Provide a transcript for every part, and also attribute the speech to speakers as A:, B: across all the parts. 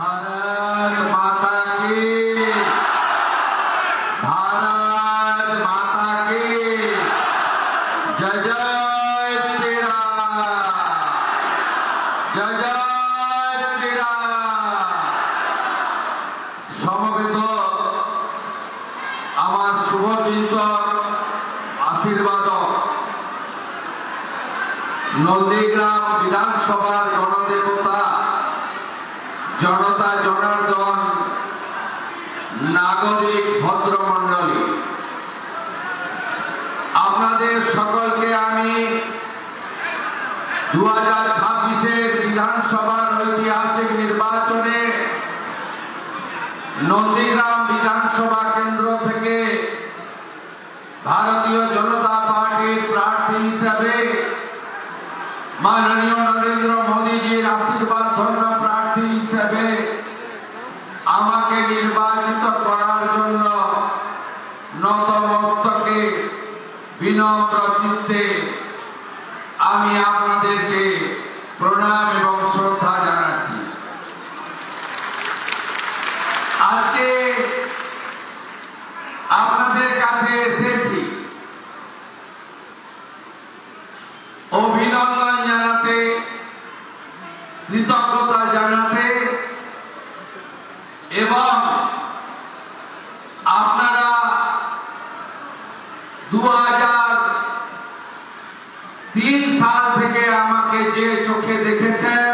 A: भारत माता की, भारत माता की जय जय श्री राम, जय जय श्री राम। समवेत आमार शुभचिंतक आशीर्वादक नंदीग्राम विधानसभार गणदेवता जनता जनार्दन नागरिक भद्रमंडली आपनादेर सकलके आमी 2026 विधानसभार ऐतिहासिक निर्वाचने नंदीग्राम विधानसभा केंद्र थेके भारतीय जनता पार्टीर प्रार्थी हिसाबे माननीय नरेंद्र मोदीजीर आशीर्वाद धन्य प्रार्थी हिसाबे आमाके निर्वाचित करार जन्य नतमस्तके विनम्र चित्ते आमी आपनादेरके प्रणाम एवं श्रद्धा जानाচ্ছি। আজকে আপনাদের কাছে এসেছি অভিনন্দন জানাতে, কৃতজ্ঞতা জানাতে এবং আপনারা 2003 সাল থেকে আমাকে যে চোখে দেখেছেন,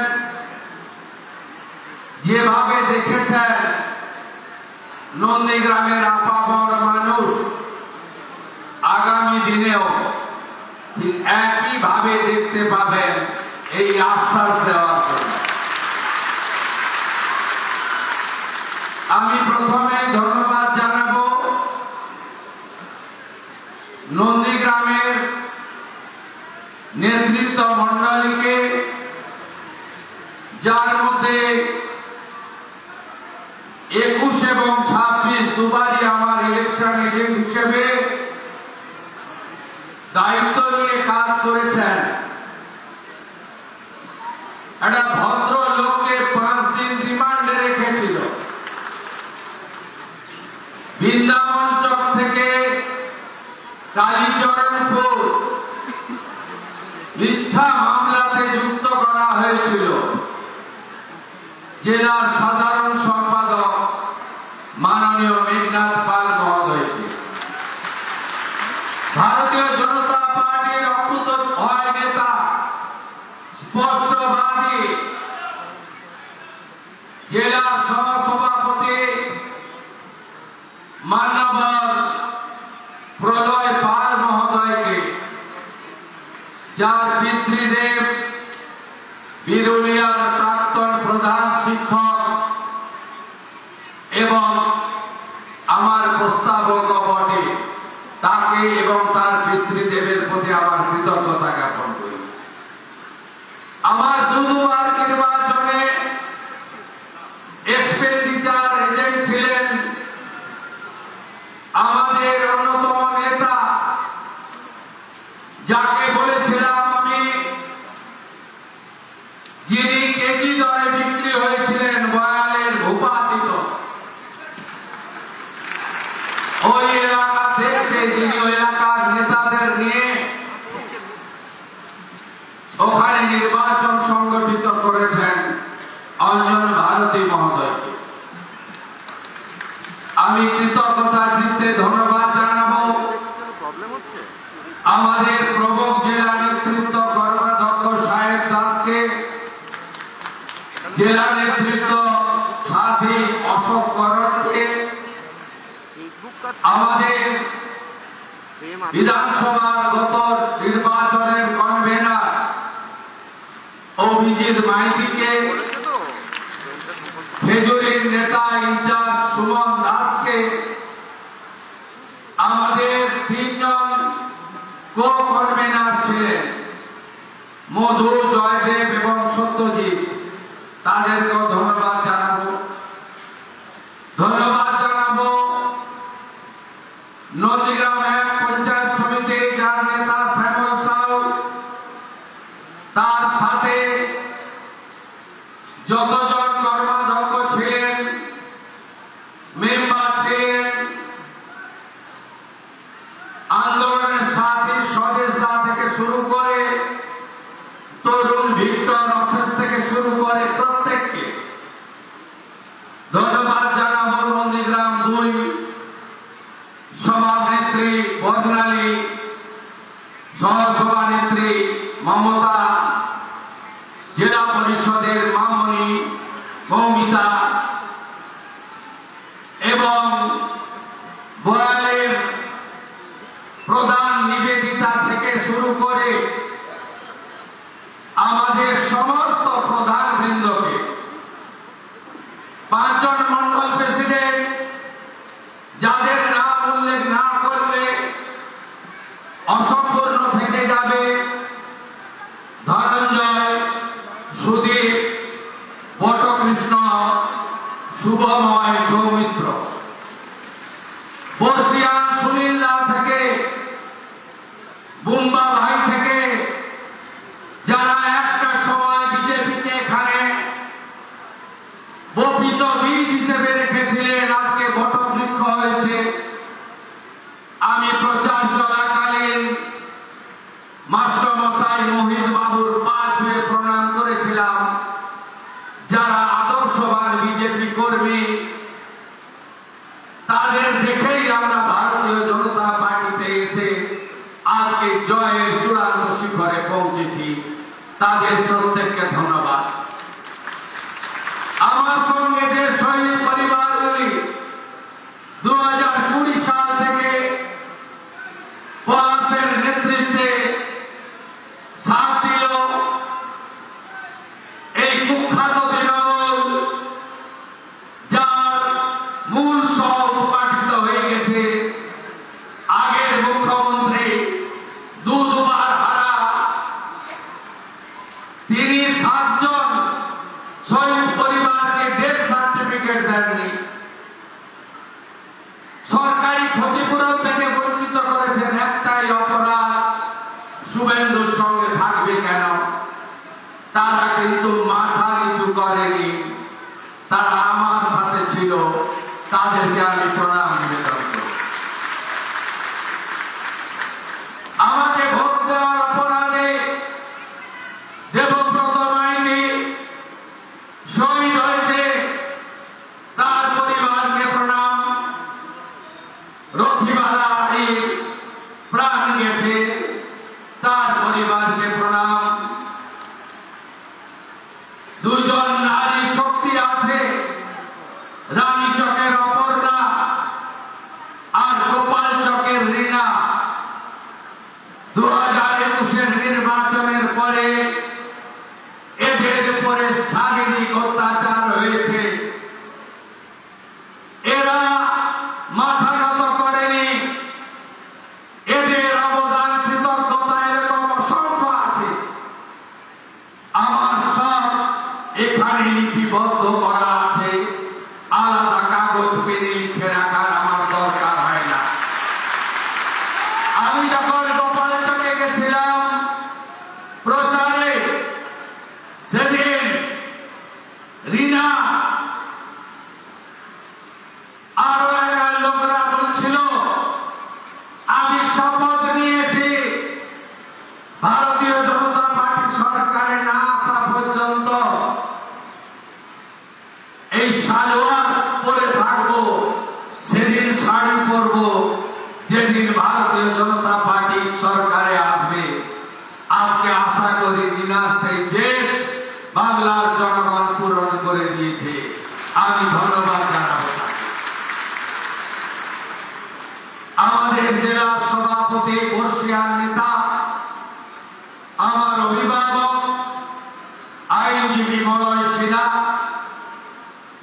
A: যেভাবে দেখেছেন নন্দীগ্রামের আপামর মানুষ আগামী দিনেও ঠিক একইভাবে দেখতে পাবেন এই আশ্বাস দেওয়ার জন্য আমি প্রথমে ধন্যবাদ জানাবো নন্দীগ্রামের নেতৃত্ব মণ্ডলীকে, যার মধ্যে 21 এবং 26 দুবারই আমার ইলেকশন এজেন্ট হিসেবে দায়িত্ব নিয়ে কাজ করেছেন। একটা ভদ্র লোককে 5 দিন রিমান্ডে রেখেছিল। বৃন্দাবন চক থেকে কালীচরণপুর মিথ্যা মামলাতে যুক্ত করা হয়েছিল জেলার সাধারণ সম্পাদক মাননীয় মেঘনাথ পাল মহোদয়কে। ভারতীয় জনতা পার্টির অকুতোভয় নেতা, স্পষ্টবাদী জেলার সহসভাপতি মান্যবর প্রলয় পাল মহোদয়কে, যার পিতৃদেব বিরুলিয়ার প্রাক্তন প্রধান শিক্ষক এবং আমার প্রস্তাবক বটে, তাকে এবং তার পিতৃদেবের প্রতি আমার কৃতজ্ঞতা জ্ঞাপন করি। আমার দুবার নির্বাচনে এক্সপেন্ডিচার এজেন্ট ছিলেন আমাদের অন্যতম নেতা, যাকে বলেছিলাম আমি, যিনি কেজি দরে বিক্রি হয়েছিলেন বয়ালের ভূপাতিত। ওই এলাকা থেকে যিনি ওই এলাকার নেতাদের নিয়ে ওখানে নির্বাচন সংগঠিত করেছেন অঞ্জন ভারতী মহোদয়কে আমি কৃতজ্ঞতা চিত্তে ধন্যবাদ জানাবো। আমাদের প্রবক জেলা নেতৃত্ব কর্মাধ্যক্ষ সাহেব দাসকে, জেলা নেতৃত্ব সাথী অশোক করণকে, আমাদের বিধানসভার গত নির্বাচনের কনভেনার অভিজিৎ মাইতিকে, খেজুরির নেতা ইনচার্জ সুমন দাসকে, আমাদের 3 জন কো কনভেনার ছিলেন মধু, জয়দেব এবং সত্যজিৎ, তাদেরকেও ধন্যবাদ জানাবো। ধন্যবাদ জানাবো নন্দীগ্রাম 1 পঞ্চায়েত সমিতি, যার নেতা শ্যামল সাউ, তার সাথে যতজন কর্মাধ্যক্ষ ছিলেন মৌমিতা এবং বয়ালের প্রধান নিবেদিতা থেকে শুরু করে আমাদের সমস্ত প্রধান বৃন্দকে, 5 জন মন্ডল প্রেসিডেন্ট যাদের নাম উল্লেখ না করলে অসম্পূর্ণ থেকে যাবে, ধনঞ্জয়, সুদীপ, বটকৃষ্ণ, শুভময়, সৌমিত্র, বর্ষিয়ান সুনীলদা থেকে বুম্বা ভাই থেকে যারা একটা সময় বিজেপিকে এখানে বপিত বীজ হিসেবে রেখেছিলেন, আজকে বটবৃক্ষ হয়েছে। আমি প্রচার চলাকালীন মাস্টার মশাই মোহিত বাবুর পা ছুঁয়ে প্রণাম করেছিলাম। যারা আদর্শবান বিজেপি কর্মী তাদের দেখেই আমরা ভারতীয় জনতা পার্টিতে এসে আজকে জয়ের চূড়ান্ত শিখরে পৌঁছেছি। তাদের প্রত্যেককে ধন্যবাদ। আমার সঙ্গে যে শহীদ পরিবারগুলি 2020 সাল থেকে পলাশের নেতৃত্বে সাথ দিল, এই কুখ্যাত তৃণমূল যার মূল সহ উৎপাটিত হয়ে গেছে, আগের মুখ্যমন্ত্রী দুবার হারা, তিনি 7 জন শহীদ পরিবারকে ডেথ সার্টিফিকেট দেননি, সরকারি ক্ষতিপূরণ থেকে বঞ্চিত করেছেন। একটাই অপরাধ শুভেন্দুর সঙ্গে থাকবে কেন? তারা কিন্তু মাথা নিচু করেনি, তারা আমার সাথে ছিল, তাদেরকে আমি প্রণাম নিবেদন করি। আমাকে ভোট দেওয়ার অপরাধে দেবব্রত মাইতি শহীদ হয়েছে, তার পরিবারকে প্রণাম। রথিবালা প্রাণ গেছে, তার পরিবারকে প্রণাম। 2 জন নারী শক্তি আছে, রানী চকের অপর্ণা আর গোপাল চকের রীনা। 2021 নির্বাচনের পরে এদের উপরে শারীরিক অত্যাচার হয়েছে, এরা মাথা নত করেনি। এদের অবদান, কৃতজ্ঞতা এরকম অসংখ্য আছে। আমার সব এখানে লিপিবদ্ধ করা আছে, আলাদা কাগজ পেনে লিখে রাখার আমার দরকার হয় না। আমি যখন গোপাল চকে গেছিলাম প্রচারে, সেদিন রীনা আরো এলাকার লোকরা বলছিল, আমি শপথ নিয়েছি ভারতীয় জনতা পার্টি সরকারে না আসা পর্যন্ত এই সালোয়ার পরে থাকবো, সেদিন শাড়ি পরবো, যেদিন ভারতীয় জনতা পার্টি সরকারে আসবে। আজকে আশা করি রীনা সেই জেদ বাংলার জনগণ পূরণ করে দিয়েছে। আমি ধন্যবাদ জানাবো। আমাদের জেলা সভাপতি, বর্ষিয়ান নেতা, আমার অভিভাবক আইনজীবী মলয় সিনহা,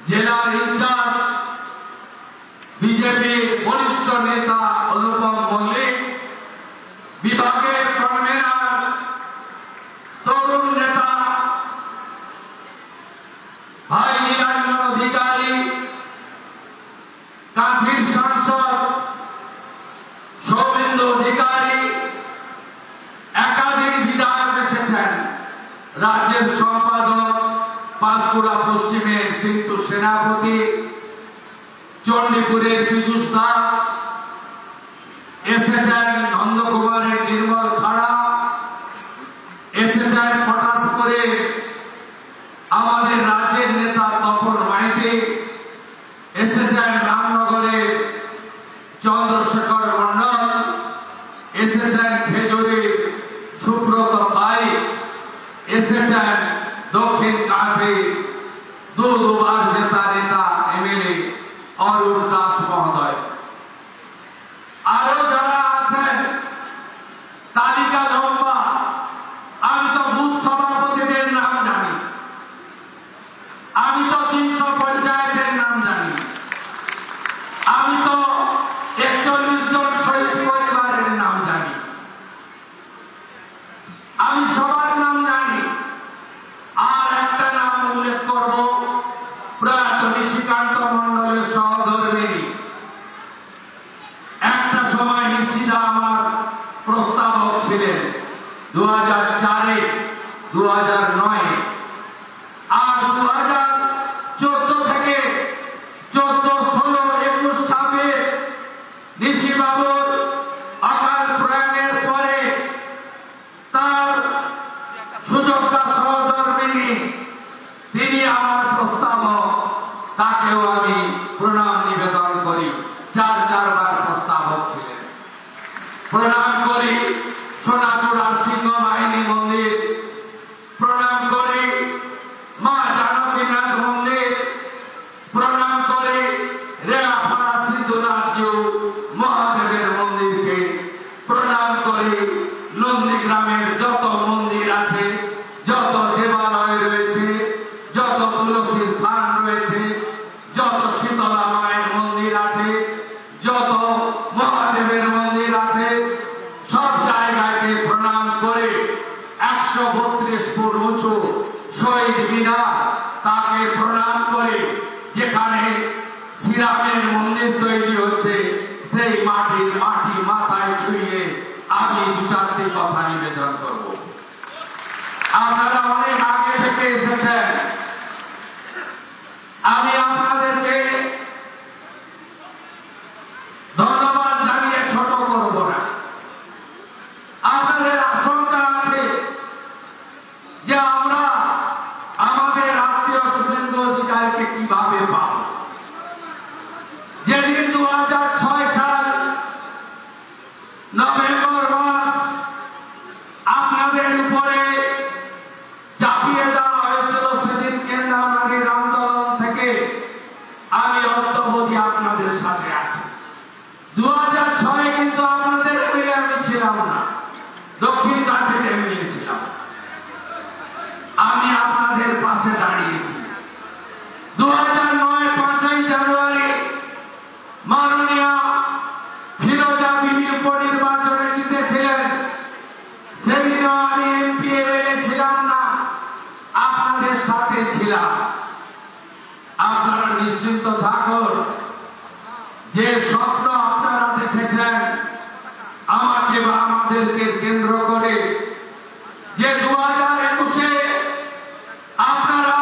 A: জেলার ইনচার্জ বিজেপির বরিষ্ঠ নেতা অনুপম মল্লিক, বিভাগের কনভেনর, তরুণ নেতা ভাই নীলাঞ্জন অধিকারী, কাঁথির সাংসদ সৌমেন্দু অধিকারী, একাধিক বিধায়ক এসেছেন, রাজ্যের সম্পাদক পাঁশকুড়া পশ্চিমের সিন্ধু সেনাপতি, চণ্ডীপুরের পীযুষ দাস এসেছেন, নন্দকুমারের নির্মল খাড়া এসেছেন, পটাশপুরের আমাদের রাজ্যের নেতা তপন মাইতি এসেছেন, রামনগরের চন্দ্রশেখর মন্ডল এসেছেন, খেজুরির সুব্রত পাই এসেছেন, দক্ষিণ কাঠি দুবার জেতা নেতা এমএলএ অরুণ দাস মহোদয়, আরো যারা আছেন তালিকা লম্বা। আমি তো বুথ সভাপতিদের নাম জানি, আমি তো 300 পঞ্চায়েতের নাম জানি, আমি তো 41 জন শহীদ পরিবারের নাম জানি, আমি সবার নাম জানি। আর একটা নাম উল্লেখ করব, প্রয়াত নিশিকান্ত মন্ডলের সহধর্মিণী। একটা সময় নিশিদা আমার প্রস্তাবক ছিলেন 2004-এ, 2009-এ, আর 2014 থেকে 14, 16, 21, 26 নিশিবাবুর অকাল প্রয়াণের পরে তার সুযোগ্যা সহধর্মিণী, তিনি আমার প্রস্তাবক, তাকেও আমি প্রণাম নিবেদন করি। 4 বার প্রস্তাবক ছিলেন। প্রণাম করি সোনাচূড়ার সিংহ বাহিনী মন্দির, প্রণাম করি মা জানকীনাথ মন্দির, প্রণাম করি রেয়াপাড়া সিদ্ধনাথ মহাদেবের মন্দিরকে, প্রণাম করি নন্দীগ্রামের যত মন্দির আছে, যত দেবালয় রয়েছে, যত তুলসীর থান রয়েছে, যত শীতলা মায়ের মন্দির আছে, যত মহাদেবের মন্দির আছে, সব জায়গাকে প্রণাম করে 132 ফুট উঁচু শহীদ মিনার, তাকে প্রণাম করে যেখানে শ্রীরামের মন্দির তৈরি হচ্ছে, সেই মাটি মাথায় ছুঁয়ে আমি 2-4টি কথা নিবেদন করব। আপনারা অনেক আগে থেকে এসেছেন, আমি আপনাদেরকে ধন্যবাদ জানিয়ে ছোট করব না। আপনাদের আশঙ্কা আছে যে আমরা আমাদের আত্মীয় শুভেন্দু অধিকারীকে কিভাবে পাব। যেদিন 2006 সাল নভেম্বর মাস আপনাদের উপরে চাপিয়ে দেওয়া হয়েছিল, সেদিন কেন্দ্রমার্গের আন্দোলন থেকে আমি অদ্যাবধি আপনাদের সাথে আছি। 2006-এ কিন্তু আপনাদের এমএলএ আমি ছিলাম না, দক্ষিণ কাঠের এমএলএ ছিলাম। আমি আপনাদের পাশে দাঁড়িয়েছি। 2009 5ই জানুয়ারি মাননীয় ফিরোজা বিবি উপনির্বাচনে জিতেছিলেন। সেদিনও আমি এমপি এমএলএ ছিলাম না, আপনাদের সাথে ছিলাম। আপনারা নিশ্চিন্ত থাকুন, যে স্বপ্ন আপনারা দেখেছেন আমাকে বা আমাদেরকে কেন্দ্র করে, যে 2021-এ আপনারা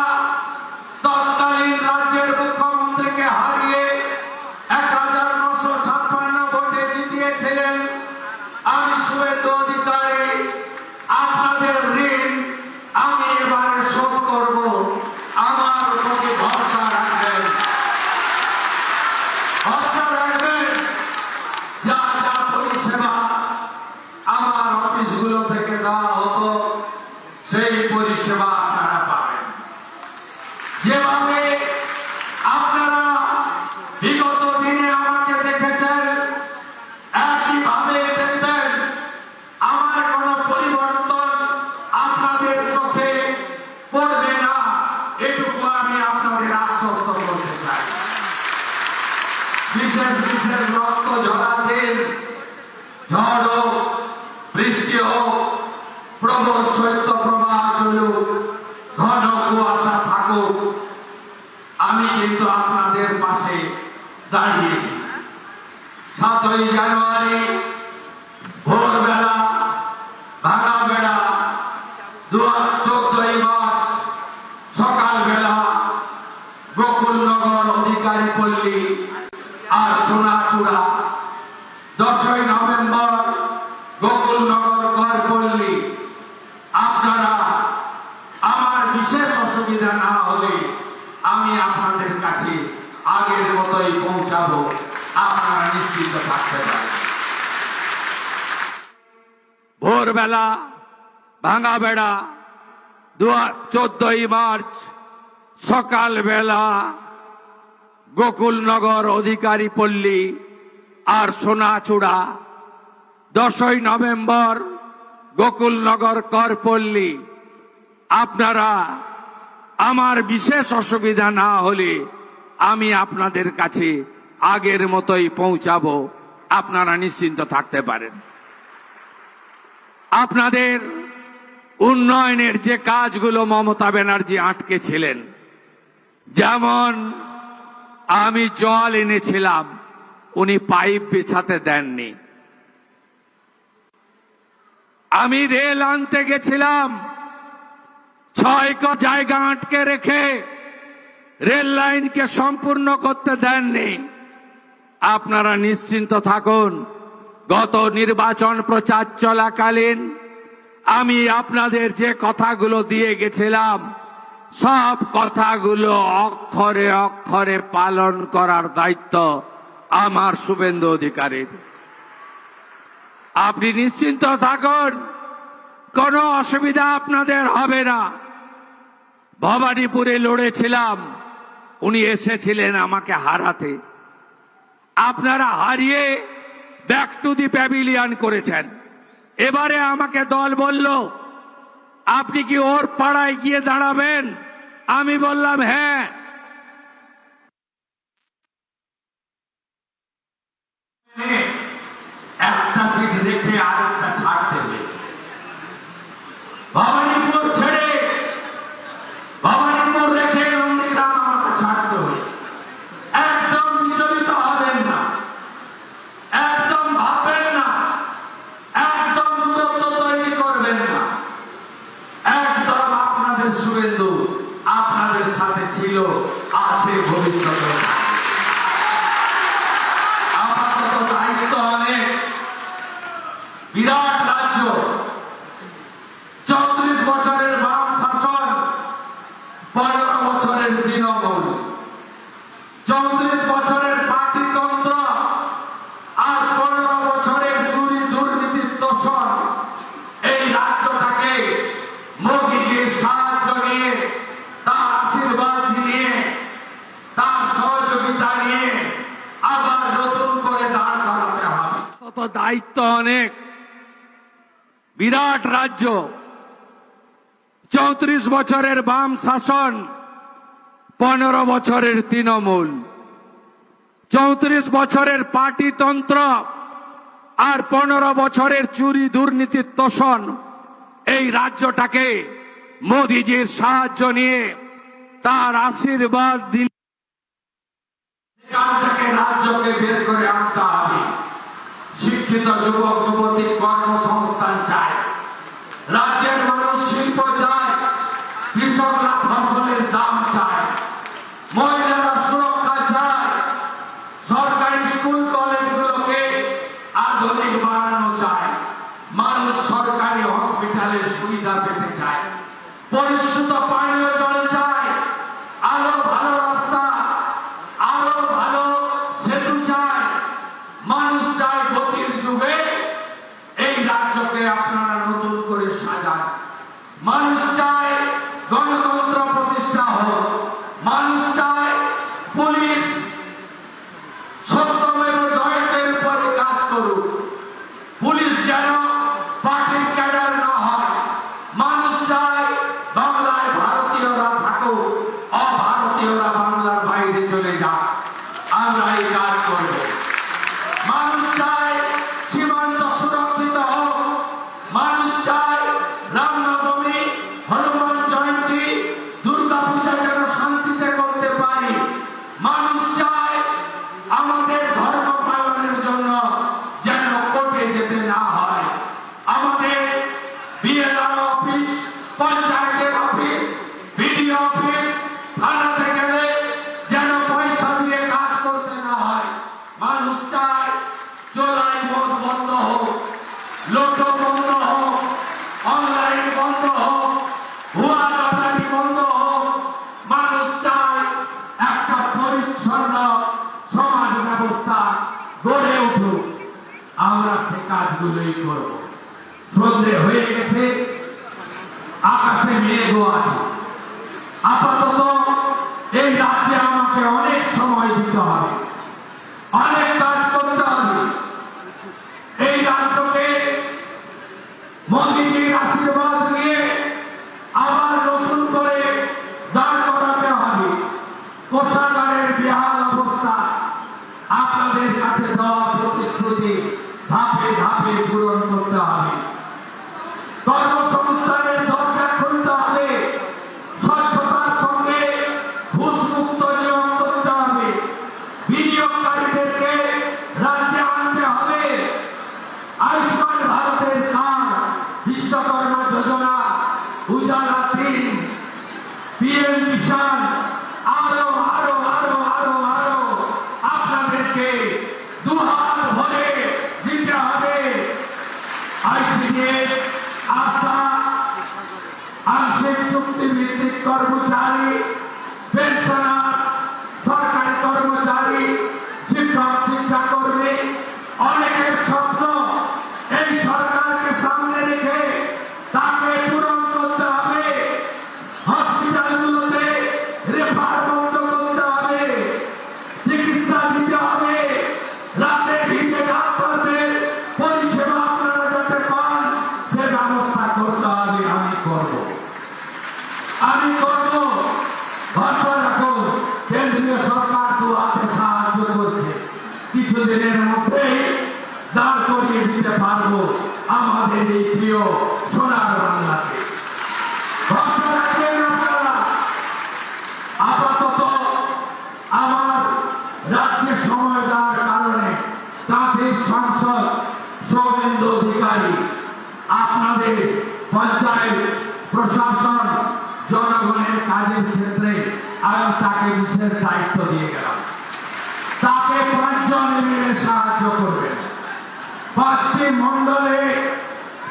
A: তৎকালীন রাজ্যের মুখ্যমন্ত্রীকে হারিয়ে 1956 ভোটে জিতিয়েছিলেন, আমি শুভেন্দু অধিকারী আপনাদের ঋণ আমি এবারে শোধ করব। আমার প্রতি ভরসা রাখবেন, ভরসা রাখবেন। যা যা পরিষেবা আমার অফিসগুলো থেকে দেওয়া হতো, সেই পরিষেবা আপনারা পাবেন। যেভাবে আপনারা বিগত দিনে আমাকে দেখেছেন, একইভাবে দেখবেন। আমার কোনো পরিবর্তন আপনাদের চোখে পড়বে না, এটুকু আমি আপনাদের আশ্বস্ত করতে চাই। বিশেষ বিশেষ রক্ত ঝরা দিন, ঝড় হোক, বৃষ্টি হোক, প্রবল শৈত্য প্রবাহ চলুক, ঘন কুয়াশা থাকুক, আমি কিন্তু আপনাদের পাশে দাঁড়িয়েছি। 7ই জানুয়ারি ভোরবেলা, ভাঙা বেড়া, 14ই মার্চ সকালবেলা গোকুলনগর, অধিকারী পল্লী আর সোনাচূড়া, 10ই নভেম্বর গোকুলনগর, গড়পল্লী। আপনারা আমার বিশেষ অসুবিধা না হলে আমি আপনাদের কাছে আগের মতোই পৌঁছাবো, আপনারা নিশ্চিত থাকতে পারেন। ভোরবেলা, ভাঙা বেড়া, 14ই মার্চ
B: সকালবেলা গোকুলনগর অধিকারী পল্লী আর সোনাচূড়া, 10ই নভেম্বর গোকুলনগর করপল্লী। আপনারা আমার বিশেষ অসুবিধা না হলে আমি আপনাদের কাছে আগের মতোই পৌঁছাবো, আপনারা নিশ্চিন্ত থাকতে পারেন। আপনাদের উন্নয়নের যে কাজগুলো মমতা ব্যানার্জি আটকে ছিলেন, যেমন আমি জল এনেছিলাম, উনি পাইপ বিছাতে দেননি। আমি রেল আনতে গেছিলাম, 6 জায়গা আটকে রেখে রেল লাইনকে সম্পূর্ণ করতে দেননি। আপনারা নিশ্চিন্ত থাকুন, গত নির্বাচন প্রচার চলাকালীন আমি আপনাদের যে কথাগুলো দিয়ে গেছিলাম, সব কথাগুলো অক্ষরে অক্ষরে পালন করার দায়িত্ব আমার শুভেন্দু অধিকারীর। আপনি নিশ্চিন্ত থাকুন, কোনো অসুবিধা আপনাদের হবে না। ভবানীপুরে লড়েছিলাম, উনি এসেছিলেন আমাকে হারাতে। আপনারা হারিয়ে ব্যাক টু দি প্যাভিলিয়ন করেছেন। এবারে আমাকে দল বলল, আপনি কি ওর পাড়ায় গিয়ে দাঁড়াবেন? আমি বললাম হ্যাঁ।
A: একটা সিট রেখে আরেকটা ছাড়তে হয়েছে। ভবানীপুর ছেড়ে ভবানীপুর রেখে নন্দীগ্রাম আমাকে ছাড়তে হয়েছে। একদম বিচলিত হবেন না, একদম ভাববেন না, একদম দূরত্ব তৈরি করবেন না। একদম আপনাদের শুভেন্দু আপনাদের সাথে ছিল, আছে, ভবিষ্যতে। আপাতত দায়িত্ব অনেক, বিরাট রাজ্য, 34 বছরের বাম শাসন, 15 বছরের তৃণমূল, 34 বছরের পার্টিতন্ত্র আর 15 বছরের চুরি দুর্নীতির তোষণ। এই রাজ্যটাকে মোদিজির সাহায্য নিয়ে, তার আশীর্বাদ নিয়ে, তার সহযোগিতা নিয়ে আবার নতুন করে দাঁড় করাতে হবে।
B: তত দায়িত্ব অনেক, বিরাট রাজ্য, 34 বছরের বাম শাসন, 15 বছরের তৃণমূল, 34 বছরের পার্টিতন্ত্র আর 15 বছরের চুরি দুর্নীতির তোষণ। এই রাজ্যটাকে মোদিজির সাহায্য নিয়ে, তার আশীর্বাদ দিন
A: এখান থেকে রাজ্যকে বের করে আনতে হবে। শিক্ষিত যুবক যুবতী কর্মসংস্থান চায়, রাজ্যের মানুষ শিল্প চায়, কৃষকরা ফসলের দাম চায়, মহিলারা সুরক্ষা চায়, সরকারি স্কুল কলেজগুলোকে আধুনিক বানানো চায়, মানুষ সরকারি হসপিটালের সুবিধা পেতে চায়, পরিশুদ্ধ পানীয় জল চায়, আলো ভালো রাস্তা, আরো ভালো সেতু চায়, মানুষ চায় গতির যুগে এই রাজ্যকে আপনারা নতুন করে সাজান। মানুষ চায় গণতন্ত্র প্রতিষ্ঠা হোক, মানুষ চায় পুলিশ সত্যমেব জয়তের উপরে কাজ করুক, পুলিশ যেন পার্টির ক্যাডার না হয়, মানুষ চায় বাংলায় ভারতীয়রা থাকুক, অভারতীয়রা বাংলার বাইরে চলে যাক। আমরা এই কাজ করব। মানুষ চায় সীমান্ত সুরক্ষিত হোক, মানুষ চায় রামনবমী, হনুমান জয়ন্তী, দুর্গাপূজা যেন শান্তিতে করতে পারি, মানুষ চায় আমাদের ধর্ম পালনের জন্য যেন কোর্টে যেতে না হয়, আমাদের বিএলআর অফিস, পঞ্চায়েতের অফিস, বিডিও অফিস, থানাতে গেলে যেন পয়সা দিয়ে কাজ করতে না হয়, মানুষ চায় চোলাই মদ বন্ধ হোক, লোটো বন্ধ হোক, অনলাইন বন্ধ হোক, ভুয়া লটারি বন্ধ হোক, মানুষ চায় একটা পরিচ্ছন্ন সমাজ ব্যবস্থা গড়ে উঠুক। আমরা সে কাজগুলোই করব। সন্ধ্যে হয়ে গেছে, আকাশে মেঘও আছে। আপাতত কিছুদিনের মধ্যেই দাঁড় করিয়ে দিতে পারবো আমাদের এই প্রিয় সোনার বাংলাকে। ভরসা রাখবেন আপনারা। আপাতত আমার রাজ্যে সময় দেওয়ার কারণে কাঁথির সাংসদ সৌমেন্দু অধিকারী আপনাদের পঞ্চায়েত প্রশাসন জনগণের কাজের ক্ষেত্রে আমি তাকে বিশেষ দায়িত্ব দিয়ে গেলাম। তাকে 5 জন মিলে সাহায্য করবেন। 5টি মন্ডলে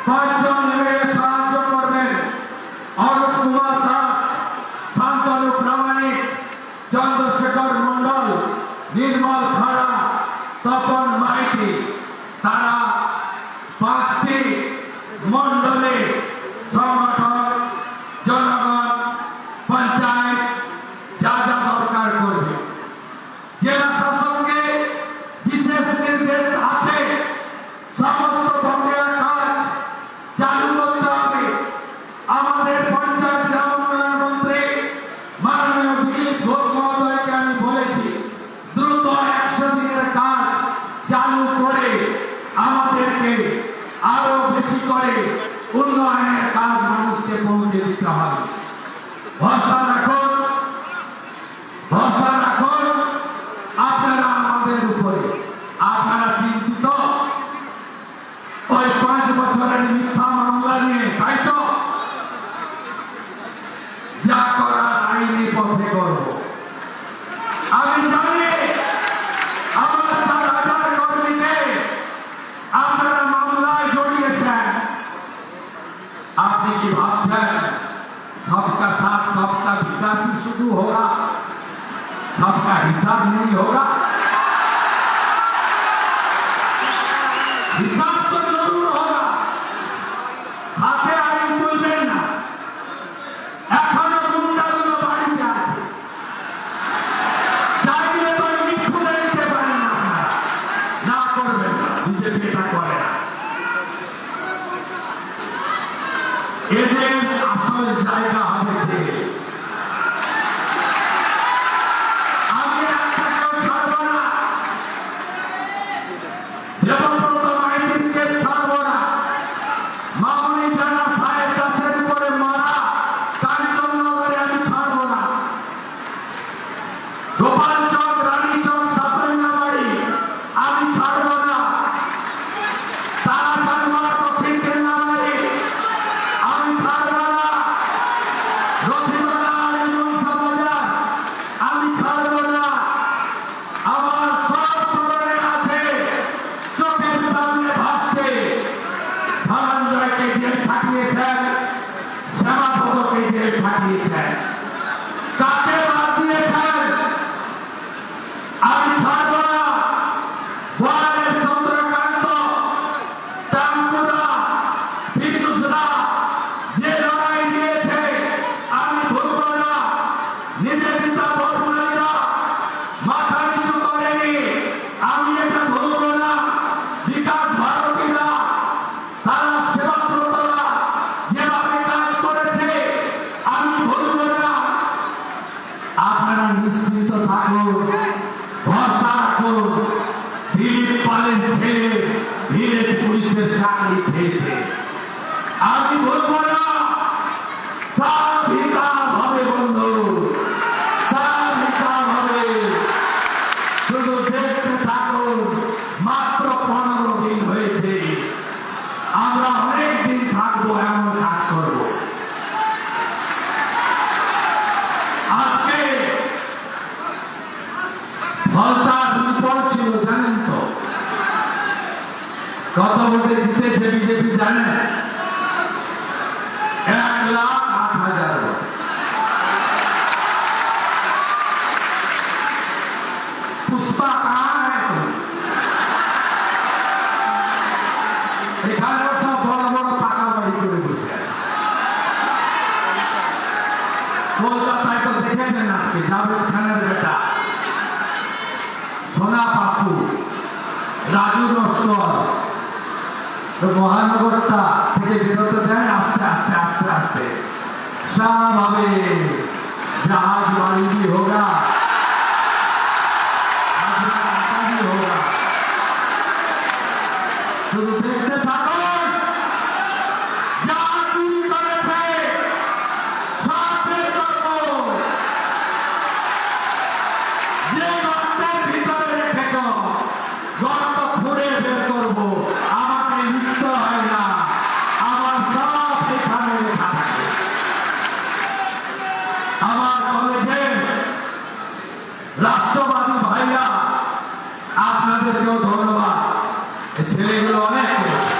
A: 5 জন মিলে সাহায্য করবেন। অরূপ কুমার দাস, শান্তনু প্রামাণিক, চন্দ্রশেখর মন্ডল, নির্মল খাড়া, তপন মাইতি। তারা 5টি মন্ডলে সংগঠন, জনগণ, পঞ্চায়েত যা যা দরকার করবে। জেলা শাসককে বিশেষ নির্দেশ আছে, সমস্ত বকেয়া কাজ চালু করতে হবে। আমাদের পঞ্চায়েত গ্রাম উন্নয়ন মন্ত্রী মাননীয় দিলীপ ঘোষ মহোদয়কে আমি বলেছি, দ্রুত 100 দিনের কাজ চালু করে আমাদেরকে আরো বেশি করে উন্নয়নের কাজ মানুষকে পৌঁছে দিতে হবে। ভরসা রাখুন, ভরসা রাখুন আপনারা আমাদের উপরে। আপনারা চিন্তিত ওই 5 বছরের মিথ্যা মামলা নিয়ে, তাই তো? যা করার আইনি পথে করব। আমি জানি আমার 4,000 কর্মীকে আপনারা মামলায় জড়িয়েছেন। আপনি কি ভাবছেন सबका साथ सबका विकास ही शुरू होगा, सबका हिसाब नहीं होगा? हिसाब तो जरूर होगा। हाथे आईन तुलবেন না। এখনো গুন্ডাগুলো বাড়িতে আছে। চাইলে তো ইট খুলে দিতে পারেন আপনারা। না করবেন না, বিজেপি এটা করে না। এদের আসল জায়গা হবে যে আমি একটাকেও ছাড়ব না। দেবব্রত মাইতিকে ছাড়ব না। মামনি জানা সাহেব দাসের উপরে মারা কাঞ্চননগরে আমি ছাড়ব না। গোপাল চক, রানী চক, সাফরিনাবাড়ি আমি ছাড়ব না। তারাচাঁদমার দক্ষিণ কেন্দ্রাবাড়ি আমি ছাড়ব না। রথিবালা আলিগঞ্জ বাজার আমি ছাড়ব না। আমার সব চরণে আছে, চোখের সামনে ভাসছে। ধনঞ্জয়কে জেল পাঠিয়েছেন, শ্যামাপদকে জেল পাঠিয়েছেন। কাকে বাদ দিয়েছেন? আমি ছাড়ব না। বয়ালের চন্দ্রকান্ত, টাঙ্কুরা, বিশুসরা যে লড়াই দিয়েছে আমি ভুলব না। নিবেদিতা বর্মণীরা মাথা নিচু করেনি, আমি এটা ভুলব না। বিকাশ ভারতীরা, তারা সেবাব্রতরা যেভাবে কাজ করেছে আমি ভুলব না। আপনারা নিশ্চিন্ত থাকুন, ভরসা রাখুন। দিলীপ পালের ছেলে ভিলেজ পুলিশের চাকরি খেয়েছে, আমি বলবো না। সব হিসাব হবে বন্ধু, সব হিসাব হবে। শুধু দেখতে থাকুন। মাত্র 15 দিন হয়েছে, আমরা অনেক দিন থাকবো, এমন কাজ করব। আজকে ফলতার রিপোর্ট ছিল, জানেন তো? কত ভোটে জিতেছে বিজেপি জানেন? 1,08,000 ভোট। पुष्पा कहाँ है तुम? এখানে সব বড় বড় পাকা বাড়ি করে বসে আছে। কলকাতায় তো দেখেছেন আজকে জাভেদ খানের বেটা সোনা পাপু, রাজু নস্কর, মহানগরটা থেকে বেরোতে দেয় আস্তে আস্তে আস্তে আস্তে। सब হবে, जहाज वाली भी होगा, होगा। শুধু দেখতে থাকুন, যা চুরি করেছে সব বের করবো, যে গর্তের ভিতরে রেখেছ গর্ত খুঁড়ে বের করবো। আমাকে লিখতে হয় না, আমার সব এখানে লেখা থাকে। আমার কলেজের রাষ্ট্রবাদী ভাইরা, আপনাদেরকেও ধন্যবাদ। এই ছেলেগুলো অনেক করেছে,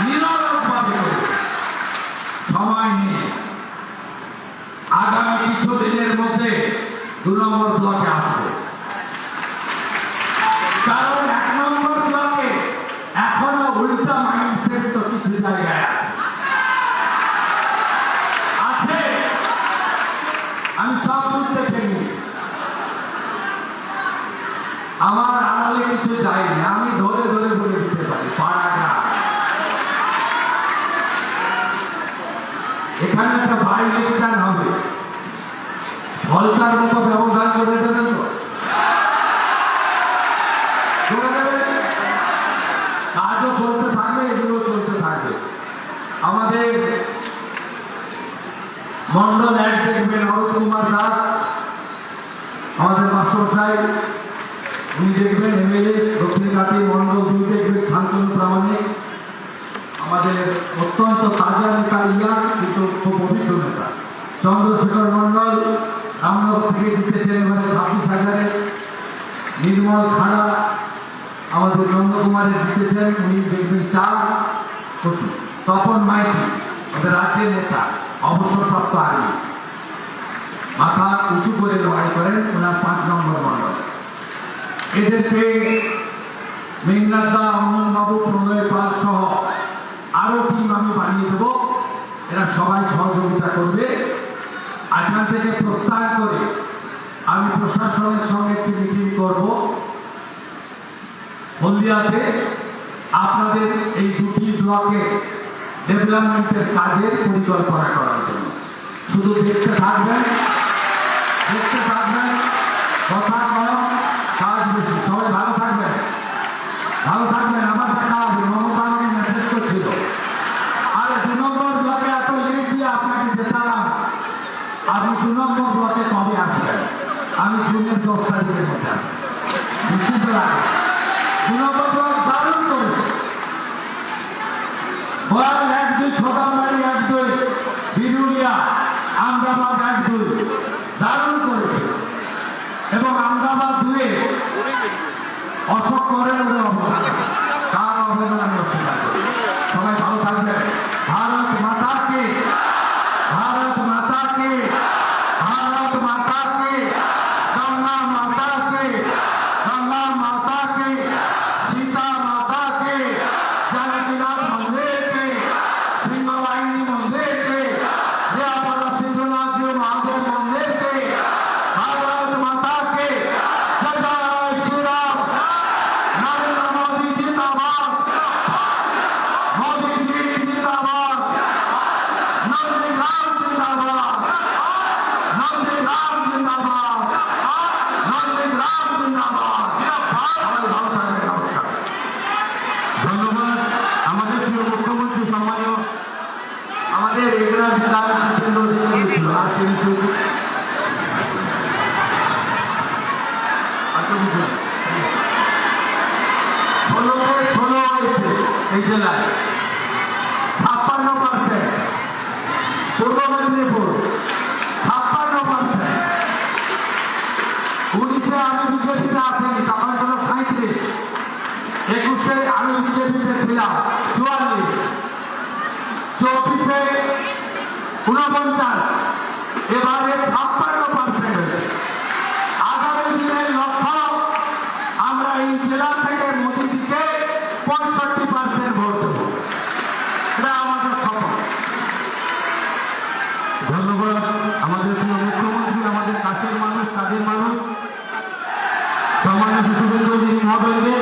A: নিরলসভাবে করেছে, সময় নিয়ে। আগামী কিছু দিনের মধ্যে 2 নম্বর ব্লকে আসবে, কারণ 1 নম্বর ব্লকে এখনো উল্টা মাইন্ডসেট তো কিছু জায়গায় আছে। আমি সব দূর দেখে নিয়েছি, আমার আড়ালে কিছু যায়নি, আমি ধরে ধরে বলে দিতে পারি। পাড়াগ্রাম এখানে একটা বাই ইলেকশন হবে, ফলতার মতো ব্যবধান করে দেবেন তো, করে দেবেন। কাজও চলতে থাকবে, এগুলো চলতে থাকবে। আমাদের মন্ডল 1 দেখবেন অরুণ কুমার দাস, আমাদের মাস্টার সাহেব, উনি দেখবেন এমএলএ দক্ষিণঘাটি। মন্ডল 2 দেখবেন শান্তনু প্রামাণিক, আমাদের অত্যন্ত তাজা নেতা, ইয়াং কিন্তু খুব অভিজ্ঞ নেতা চন্দ্রশেখর মন্ডল, রামনগর থেকে জিতেছেন এবারে 26,000-এ। নির্মল খাড়া আমাদের নন্দকুমারে জিতেছেন, উনি দেখবেন 4। তপন মাইতি আমাদের রাজ্যের নেতা, অবসরপ্রাপ্ত আর্মি, মাথা উঁচু করে লড়াই করেন, ওনার 5 নম্বর মন্ডল। এদেরকে মেঘনাথদা, অমল বাবু, প্রণয় পাল সহ আরো টিম আমি বানিয়ে দেব, এরা সবাই সহযোগিতা করবে। এখান থেকে প্রস্থান করে আমি প্রশাসনের সঙ্গে একটি মিটিং করব হলদিয়াতে, আপনাদের এই 2টি ব্লকে ডেভেলপমেন্টের কাজের পরিকল্পনা করার জন্য। শুধু দেখতে থাকবেন, দেখতে থাকবেন, কথা কম, কাজ বেশি। সবাই ভালো থাকবেন, ভালো থাকবেন। আবার দেখা হবে। মমতা আমাকে মেসেজ করছিল, আরে 2 নম্বর ব্লকে এত লিড দিয়ে আপনাকে জেতালাম, আপনি 2 নম্বর ব্লকে কবে আসবেন? আমি জুনের 10 তারিখের মধ্যে আসবো, নিশ্চিত লাগে। 2 নম্বর ব্লক দারুণ করেছে, বয়াল 1-2, ছোটাবাড়ি 1-2, বিরুলিয়া, আমদাবাদ 1-2 দারুণ করেছে। এবং আমদাবাদ 2-এ অশোক করেন ওদের অবদান, তার অবদান আমি অস্বীকার করি। সবাই ভালো থাকবেন। ভারত মাতা কে, ভারত মাতা কে, ভারত মাতা কে, গঙ্গা মাতা কে, গঙ্গা মাতা কে, सीता माता के, जानकीनाथ मंदिर के, सिंहवाहिनी मंदिर के, दयापाड़ा सिद्धनाथ जी महादेव मंदिर के, भारत माता के, जय जय श्री राम। नरेंद्र मोदी जिंदाबाद, मोदी जी जिंदाबाद, नंदीग्राम जिंदाबाद, नंदीग्राम जिंदाबाद, नंदीग्राम जिंदाबाद। ধন্যবাদ। আমাদের প্রিয় মুখ্যমন্ত্রী সম্মানীয় আমাদের এগরা বিধায়ক জিতেন্দ্র অধিকারী ছিল, আর সে বিষয় ষোলোতে 16 হয়েছে এই জেলায়, 56%। পূর্ব মেদিনীপুর 56%। 19-এ আমি বিজেপিতে আসেনি, তখন ছিল 37। 21-এ আমি বিজেপিতে ছিলাম 44। 24-এ 49, এবারে 56% হয়েছে। আগামী দিনের লক্ষ্য, আমরা এই জেলা থেকে মোদীজিকে 65% ভোট দেব, এটা আমাদের সফল। ধন্যবাদ। আমাদের প্রিয় মুখ্যমন্ত্রী, আমাদের কাছের মানুষ, কাজের মানুষ, সম্মানীয় সুশীল মহাদয়কে